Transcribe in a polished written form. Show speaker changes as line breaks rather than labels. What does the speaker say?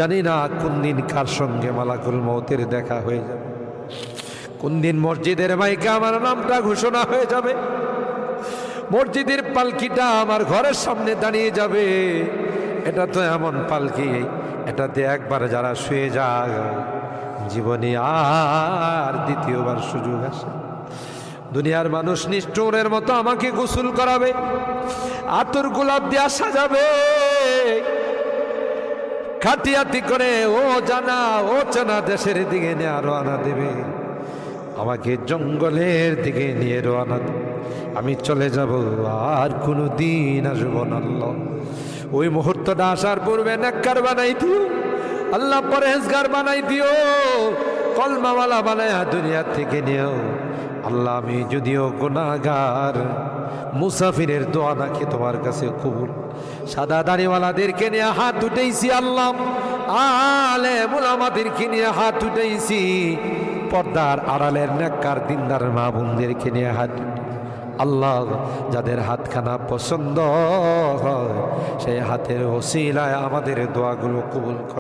জানি না কোন দিন কার সঙ্গে মালাকুল মৌতের দেখা হয়ে যাবে, কোন দিন মসজিদের মাইকে আমার নামটা ঘোষণা হয়ে যাবে, মসজিদের পালকিটা আমার ঘরের সামনে দাঁড়িয়ে যাবে। এটা তো এমন পালকি, এটাতে একবার যারা শুয়ে যায় জীবনে আর দ্বিতীয়বার সুযোগ আসে। দুনিয়ার মানুষ নিষ্ঠুরের মতো আমাকে গোসল করাবে, আতর গোলাপ দিয়া সাজাবে, খাটিয়াতি করে ও জানা ও চেনা দেশের দিকে নিয়ে রওনা দেবে, আমাকে জঙ্গলের দিকে নিয়ে রওনা দেবে। আমি চলে যাব, আর কোনো দিন আসবো না। আল্লাহ ওই মুহূর্তটা আসার পূর্বে নেককার বানাই দিও আল্লাহ, পরহেজগার বানাই দিও, কলমাওয়ালা বানায়া দুনিয়া থেকে নিও আল্লাহ। আমি যদিও গুনাহগার, মুসাফিরের দোয়া নাকি তোমার কাছে কবুল। সাদা দাড়িওয়ালাদেরকে নিয়ে হাত উঠেছি আল্লাহ, আলেম উলামাদেরকে নিয়ে হাত উঠেছি, পর্দার আড়ালের নেককার দিনদার মা বোনদেরকে নিয়ে হাত আল্লাহ। যাদের হাতখানা পছন্দ হয় সেই হাতের ওসিলায় আমাদের দোয়াগুলো কবুল কর।